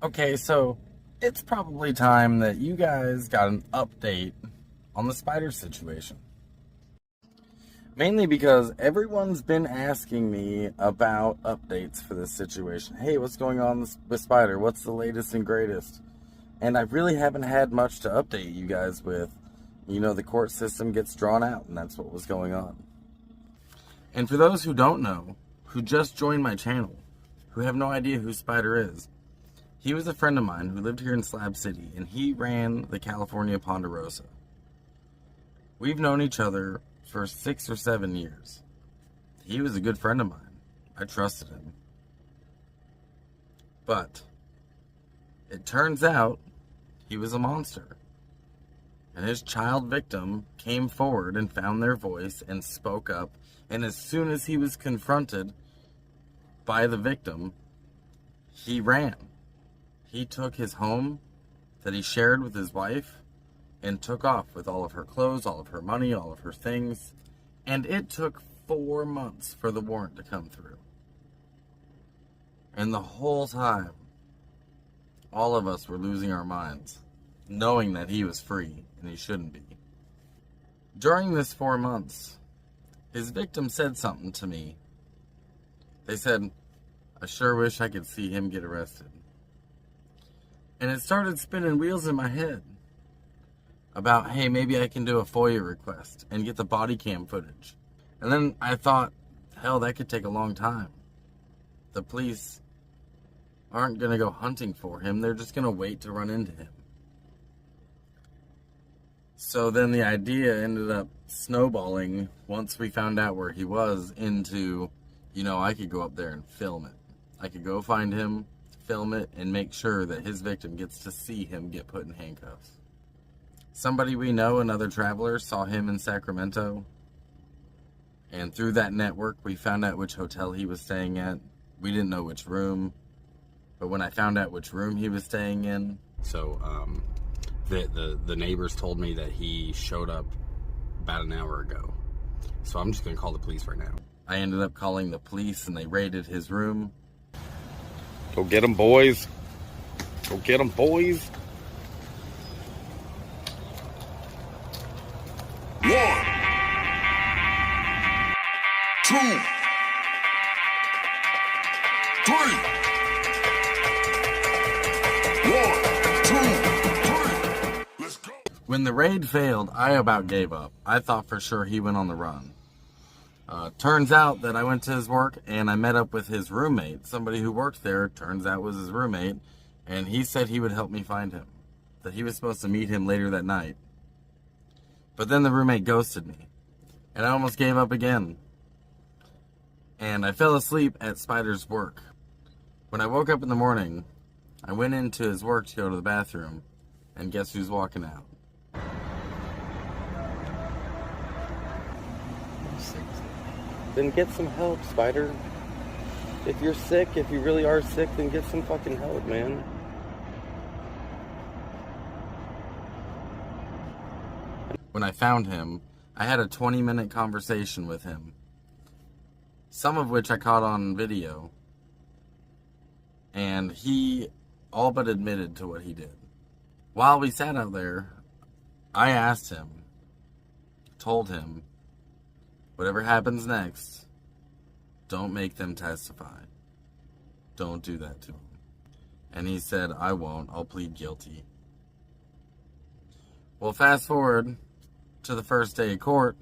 Okay, so it's probably time that you guys got an update on the Spyder situation. Mainly because everyone's been asking me about updates for this situation. Hey, what's going on with Spyder? What's the latest and greatest? And I really haven't had much to update you guys with. You know, the court system gets drawn out, and that's what was going on. And for those who don't know, who just joined my channel, who have no idea who Spyder is, he was a friend of mine who lived here in Slab City, and he ran the California Ponderosa. We've known each other for 6 or 7 years. He was a good friend of mine. I trusted him. But it turns out he was a monster. And his child victim came forward and found their voice and spoke up. And as soon as he was confronted by the victim, he ran. He took his home that he shared with his wife and took off with all of her clothes, all of her money, all of her things. And it took 4 months for the warrant to come through. And the whole time, all of us were losing our minds, knowing that he was free and he shouldn't be. During this 4 months, his victim said something to me. They said, "I sure wish I could see him get arrested." And it started spinning wheels in my head about, hey, maybe I can do a FOIA request and get the body cam footage. And then I thought, hell, that could take a long time. The police aren't going to go hunting for him. They're just going to wait to run into him. So then the idea ended up snowballing once we found out where he was into, I could go up there and film it. I could go find him, film it, and make sure that his victim gets to see him get put in handcuffs. Somebody we know, another traveler, saw him in Sacramento. And through that network, we found out which hotel he was staying at. We didn't know which room. But when I found out which room he was staying in... So, the neighbors told me that he showed up about an hour ago. So I'm just going to call the police right now. I ended up calling the police, and they raided his room. Go get them, boys. Go get them, boys. 1, 2, 3. 1, 2, 3. Let's go. When the raid failed, I about gave up. I thought for sure he went on the run. Turns out that I went to his work and I met up with his roommate. Somebody who worked there, turns out, was his roommate. And he said he would help me find him. That he was supposed to meet him later that night. But then the roommate ghosted me. And I almost gave up again. And I fell asleep at Spyder's work. When I woke up in the morning, I went into his work to go to the bathroom. And guess who's walking out? Then get some help, Spyder. If you're sick, if you really are sick, then get some fucking help, man. When I found him, I had a 20-minute conversation with him. Some of which I caught on video. And he all but admitted to what he did. While we sat out there, I asked him, told him, whatever happens next, don't make them testify. Don't do that to them. And he said, I won't. I'll plead guilty. Well, fast forward to the first day of court,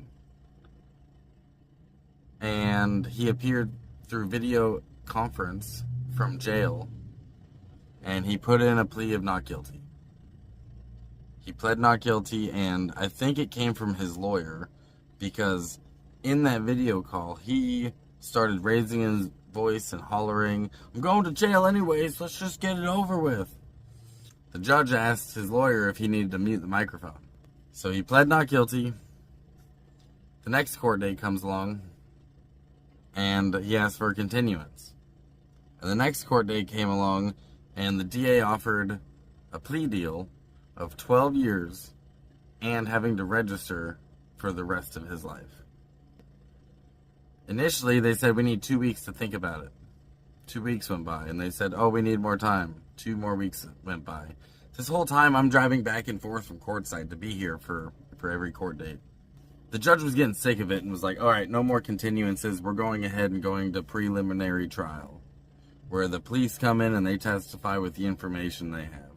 and he appeared through video conference from jail, and he put in a plea of not guilty. He pled not guilty, and I think it came from his lawyer, because in that video call, he started raising his voice and hollering, "I'm going to jail anyways, let's just get it over with." The judge asked his lawyer if he needed to mute the microphone. So he pled not guilty. The next court date comes along, and he asked for a continuance. And the next court date came along, and the DA offered a plea deal of 12 years and having to register for the rest of his life. Initially, they said we need 2 weeks to think about it. 2 weeks went by, and they said, oh, we need more time. 2 more weeks went by. This whole time, I'm driving back and forth from courtside to be here for every court date. The judge was getting sick of it and was like, all right, no more continuances. We're going ahead and going to preliminary trial, where the police come in and they testify with the information they have.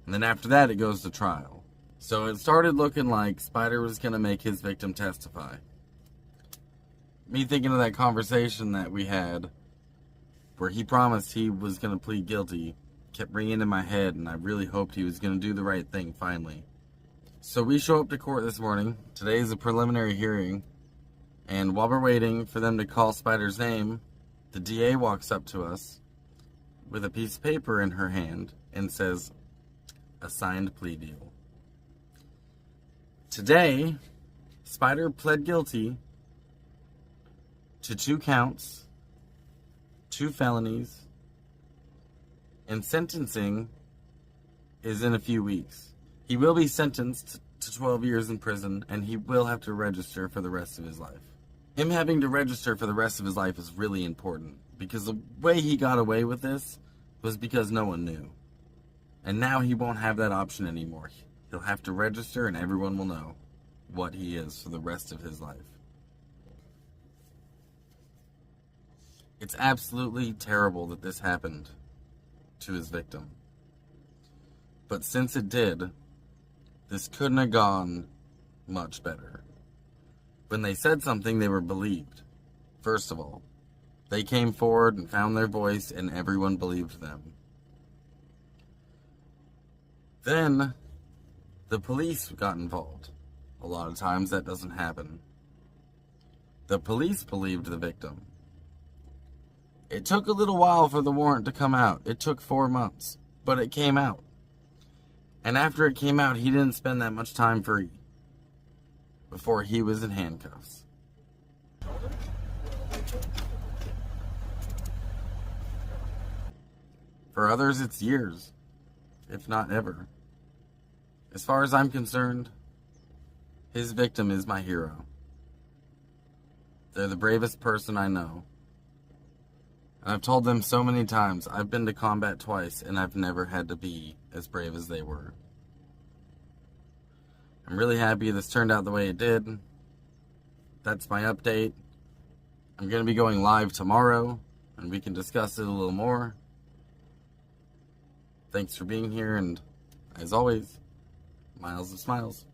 And then after that, it goes to trial. So it started looking like Spyder was going to make his victim testify. Me thinking of that conversation that we had where he promised he was going to plead guilty kept ringing in my head, and I really hoped he was going to do the right thing finally. So we show up to court this morning. Today is a preliminary hearing, and while we're waiting for them to call Spyder's name, the DA walks up to us with a piece of paper in her hand and says, "A signed plea deal." Today, Spyder pled guilty to 2 counts, 2 felonies, and sentencing is in a few weeks. He will be sentenced to 12 years in prison, and he will have to register for the rest of his life. Him having to register for the rest of his life is really important, because the way he got away with this was because no one knew. And now he won't have that option anymore. He'll have to register, and everyone will know what he is for the rest of his life. It's absolutely terrible that this happened to his victim. But since it did, this couldn't have gone much better. When they said something, they were believed. First of all, they came forward and found their voice, and everyone believed them. Then, the police got involved. A lot of times that doesn't happen. The police believed the victim. It took a little while for the warrant to come out. It took 4 months, but it came out. And after it came out, he didn't spend that much time free before he was in handcuffs. For others, it's years, if not ever. As far as I'm concerned, his victim is my hero. They're the bravest person I know. And I've told them so many times, I've been to combat twice, and I've never had to be as brave as they were. I'm really happy this turned out the way it did. That's my update. I'm going to be going live tomorrow, and we can discuss it a little more. Thanks for being here, and as always, miles of smiles.